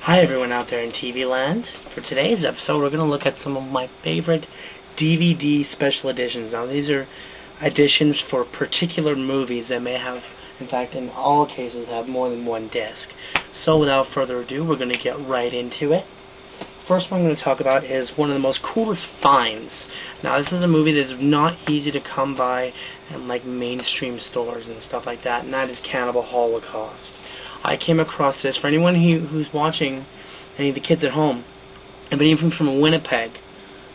Hi everyone out there in TV land. For today's episode we're going to look at some of my favorite DVD special editions. Now these are editions for particular movies that may have, in fact in all cases, have more than one disc. So without further ado, we're going to get right into it. First one I'm going to talk about is one of the most coolest finds. Now this is a movie that is not easy to come by in like mainstream stores and stuff like that, and that is Cannibal Holocaust. I came across this. For anyone who's watching, any of the kids at home, and even from Winnipeg,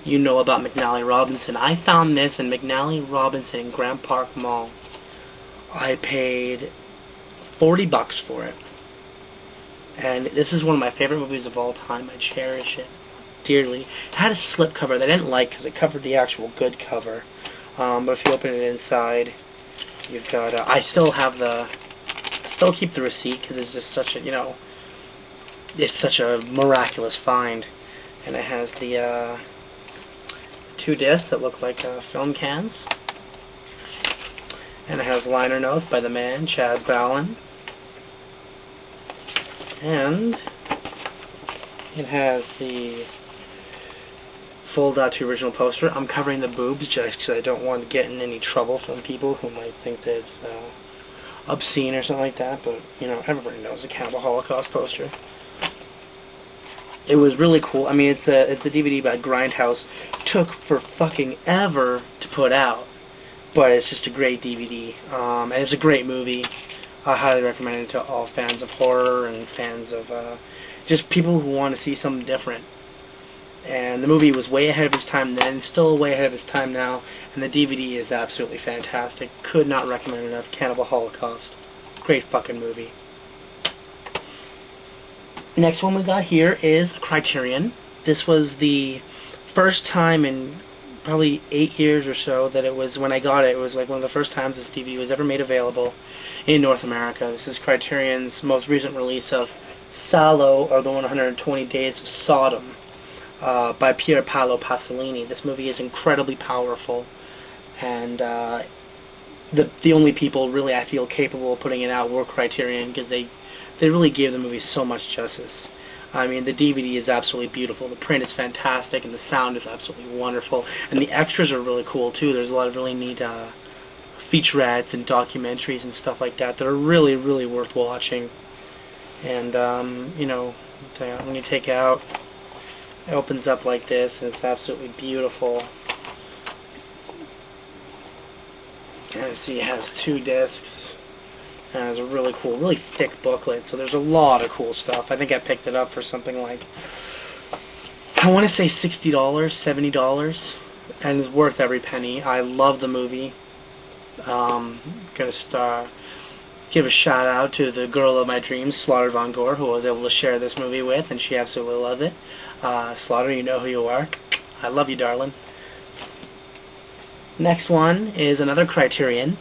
you know about McNally Robinson. I found this in McNally Robinson in Grant Park Mall. I paid $40 for it. And this is one of my favorite movies of all time. I cherish it dearly. It had a slip cover that I didn't like because it covered the actual good cover. But if you open it inside, you've got... I still keep the receipt because it's just such a, it's such a miraculous find. And it has the two discs that look like film cans. And it has liner notes by the man, Chaz Ballin. And it has the fold out to original poster. I'm covering the boobs just because I don't want to get in any trouble from people who might think that it's obscene or something like that, but everybody knows the Cannibal Holocaust poster. It was really cool. I mean, it's a DVD by Grindhouse. Took for fucking ever to put out, but it's just a great DVD, and it's a great movie. I highly recommend it to all fans of horror and fans of just people who want to see something different. And the movie was way ahead of its time then, still way ahead of its time now, and the DVD is absolutely fantastic. Could not recommend enough. Cannibal Holocaust. Great fucking movie. Next one we got here is Criterion. This was the first time in probably 8 years or so that it was, when I got it, it was like one of the first times this DVD was ever made available in North America. This is Criterion's most recent release of Salò, or the 120 Days of Sodom, by Pier Paolo Pasolini. This movie is incredibly powerful, and the only people really I feel capable of putting it out were Criterion, because they really gave the movie so much justice. I mean, the DVD is absolutely beautiful, the print is fantastic, and the sound is absolutely wonderful, and the extras are really cool too. There's a lot of really neat featurettes and documentaries and stuff like that that are really, really worth watching. And when you take it out, it opens up like this, and it's absolutely beautiful. And you see it has two discs. And it has a really cool, really thick booklet, so there's a lot of cool stuff. I think I picked it up for something like, I want to say $60, $70, and it's worth every penny. I love the movie. Gonna give a shout out to the girl of my dreams, Slaughter Von Gore, who I was able to share this movie with, and she absolutely loved it. Slaughter, you know who you are. I love you, darling. Next one is another Criterion.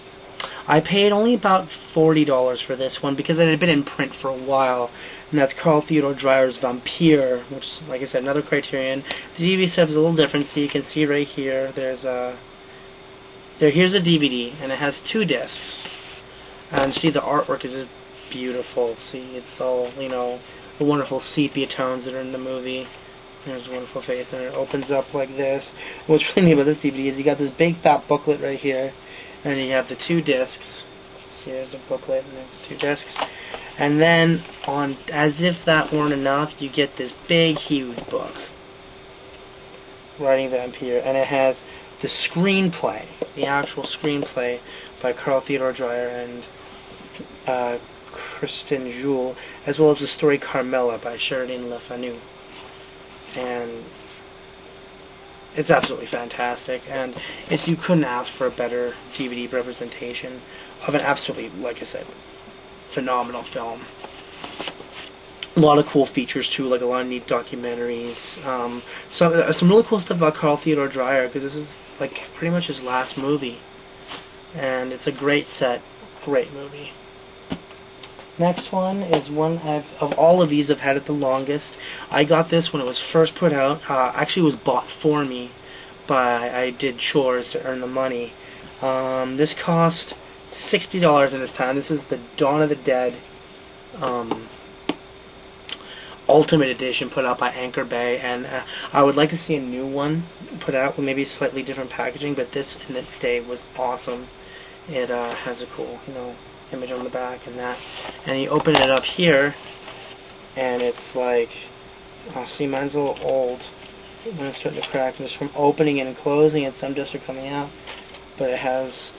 I paid only about $40 for this one because it had been in print for a while, and that's Carl Theodor Dreyer's Vampire, which, like I said, another Criterion. The DVD set is a little different, so you can see right here, here's a DVD, and it has two discs. And see, the artwork is just beautiful. See, it's all, the wonderful sepia tones that are in the movie. There's a wonderful face, and it opens up like this. What's really neat about this DVD is you got this big fat booklet right here, and you have the two discs. See, there's a booklet, and there's two discs. And then, as if that weren't enough, you get this big, huge book, Writing Vampire, and it has the screenplay, the actual screenplay by Carl Theodor Dreyer and Kristen Juhl, as well as the story Carmela by Sheridan Le Fanu. And it's absolutely fantastic, and you couldn't ask for a better DVD representation of an absolutely, like I said, phenomenal film. A lot of cool features too, like a lot of neat documentaries. Some really cool stuff about Carl Theodor Dreyer, because this is like pretty much his last movie, and it's a great set, great movie. Next one is one of all of these I've had it the longest. I got this when it was first put out. Actually, it was bought for me, but I did chores to earn the money. This cost $60 in its time. This is the Dawn of the Dead Ultimate Edition put out by Anchor Bay, and I would like to see a new one put out with maybe slightly different packaging, but this in its day was awesome. It has a cool, image on the back and that. And you open it up here, and it's like, see, mine's a little old. And it's starting to crack, and it's from opening and closing, and some discs are coming out. But it has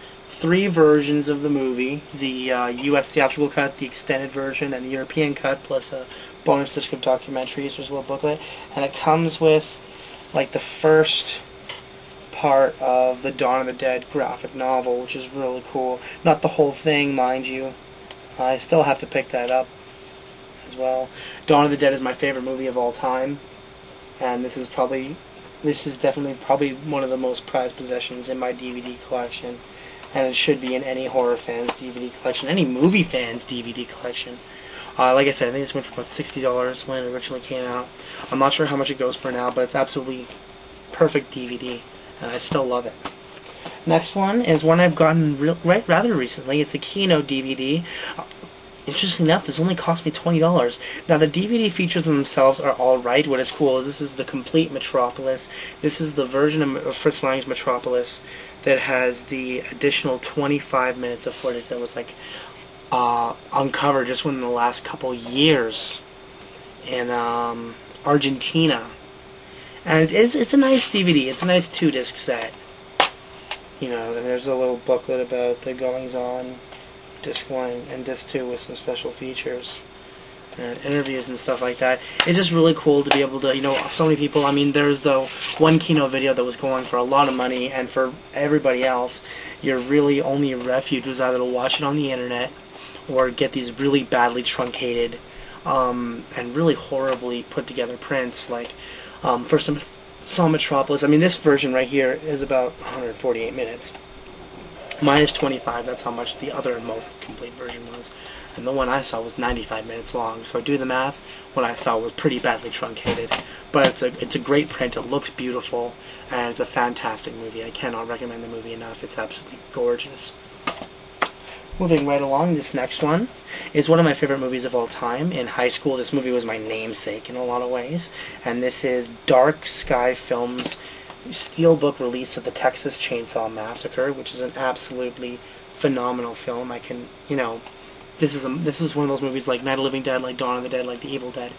3 versions of the movie: the U.S. theatrical cut, the extended version, and the European cut, plus a bonus disc of documentaries. There's a little booklet, and it comes with like the first part of the Dawn of the Dead graphic novel, which is really cool. Not the whole thing, mind you. I still have to pick that up as well. Dawn of the Dead is my favorite movie of all time, and this is definitely probably one of the most prized possessions in my DVD collection, and it should be in any horror fan's DVD collection, any movie fan's DVD collection. Like I said, I think this went for about $60 when it originally came out. I'm not sure how much it goes for now, but it's absolutely perfect DVD, and I still love it. Next one is one I've gotten rather recently. It's a Kino DVD. Interestingly enough, this only cost me $20. Now, the DVD features themselves are alright. What is cool is this is the complete Metropolis. This is the version of Fritz Lang's Metropolis that has the additional 25 minutes of footage that was like uncovered just within the last couple years in Argentina. And it's a nice DVD. It's a nice 2-disc set. And there's a little booklet about the goings-on. Disc 1 and Disc 2 with some special features and interviews and stuff like that. It's just really cool to be able to, so many people, there's the one Kino video that was going for a lot of money, and for everybody else, your really only refuge was either to watch it on the internet or get these really badly truncated and really horribly put together prints. Like, first I saw Metropolis. This version right here is about 148 minutes. Mine is 25, that's how much the other most complete version was. And the one I saw was 95 minutes long. So do the math, what I saw was pretty badly truncated. But it's a great print, it looks beautiful, and it's a fantastic movie. I cannot recommend the movie enough. It's absolutely gorgeous. Moving right along, this next one is one of my favorite movies of all time. In high school, this movie was my namesake in a lot of ways. And this is Dark Sky Films' Steelbook release of the Texas Chainsaw Massacre, which is an absolutely phenomenal film. This is one of those movies like Night of the Living Dead, like Dawn of the Dead, like The Evil Dead,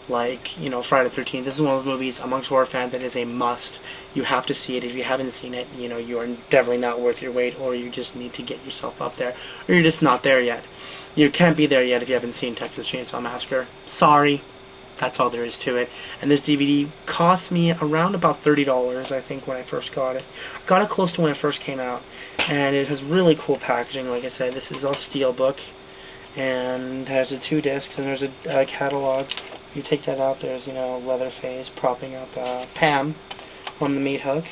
like Friday the 13th. This is one of those movies amongst horror fans that is a must. You have to see it. If you haven't seen it, you are definitely not worth your weight, or you just need to get yourself up there, or you're just not there yet. You can't be there yet if you haven't seen Texas Chainsaw Massacre. Sorry. That's all there is to it. And this DVD cost me around about $30, I think, when I first got it. I got it close to when it first came out. And it has really cool packaging. Like I said, this is all steelbook. And has the 2 discs, and there's a catalog. You take that out, there's, Leatherface propping up Pam on the meat hook.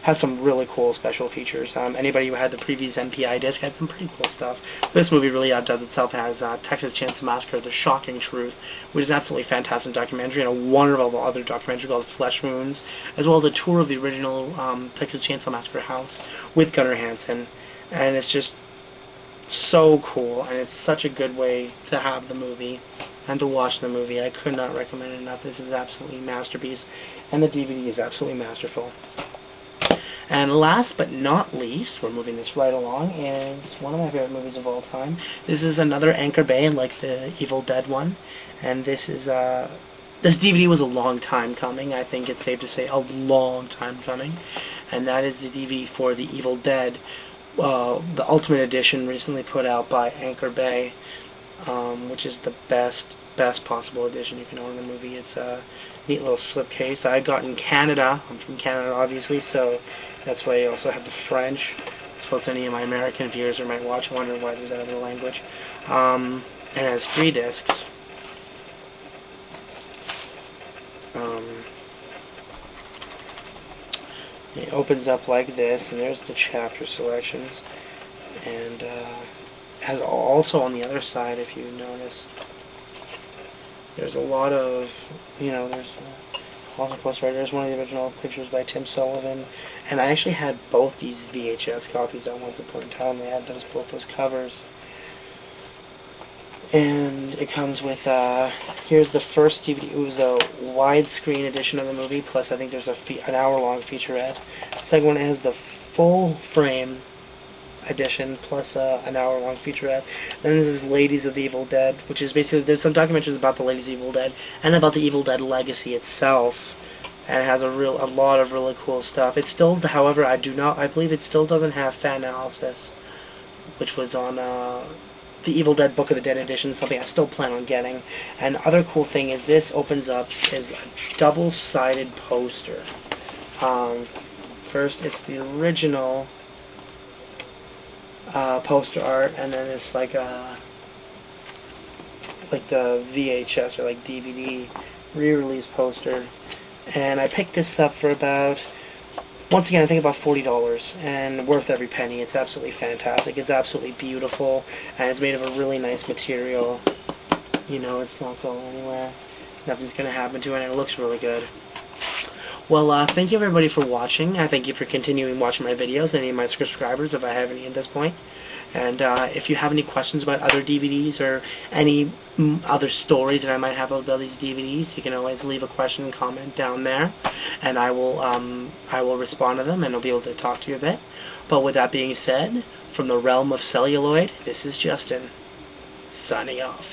Has some really cool special features. Anybody who had the previous MPI disc had some pretty cool stuff. This movie really outdoes itself. It has Texas Chainsaw Massacre: The Shocking Truth, which is an absolutely fantastic documentary, and a wonderful other documentary called Flesh Wounds, as well as a tour of the original Texas Chainsaw Massacre house with Gunnar Hansen. And it's just so cool, and it's such a good way to have the movie and to watch the movie. I could not recommend it enough. This is absolutely a masterpiece, and the DVD is absolutely masterful. And last but not least, we're moving this right along, is one of my favorite movies of all time. This is another Anchor Bay, like the Evil Dead one. And this is, this DVD was a long time coming. I think it's safe to say a long time coming. And that is the DVD for the Evil Dead, the Ultimate Edition, recently put out by Anchor Bay, which is the best possible edition you can own in the movie. It's a neat little slipcase. I got in Canada. I'm from Canada, obviously, so that's why I also have the French. I suppose any of my American viewers who might watch wondering why there's another language. And it has 3 discs. It opens up like this, and there's the chapter selections. And has also on the other side, if you notice, there's a lot of, there's there's one of the original pictures by Tim Sullivan, and I actually had both these VHS copies at once upon a time. They had both those covers. And it comes with, here's the first DVD. It was a widescreen edition of the movie, plus I think there's an hour-long featurette. The second one has the full frame edition, plus an hour-long featurette. Then there's Ladies of the Evil Dead, which is basically, there's some documentaries about the Ladies of the Evil Dead, and about the Evil Dead legacy itself. And it has a lot of really cool stuff. It still, however, I believe it still doesn't have Fan Analysis, which was on, the Evil Dead Book of the Dead edition, something I still plan on getting. And the other cool thing is this opens up as a double-sided poster. First, it's the original poster art, and then it's like the VHS or like DVD re-release poster. And I picked this up for about, once again, I think about $40, and worth every penny. It's absolutely fantastic. It's absolutely beautiful, and it's made of a really nice material. You know, it's not going anywhere. Nothing's going to happen to it, and it looks really good. Well, thank you everybody for watching. I thank you for continuing watching my videos, any of my subscribers, if I have any at this point. And if you have any questions about other DVDs or any other stories that I might have about these DVDs, you can always leave a question and comment down there, and I will respond to them, and I'll be able to talk to you a bit. But with that being said, from the realm of celluloid, this is Justin, signing off.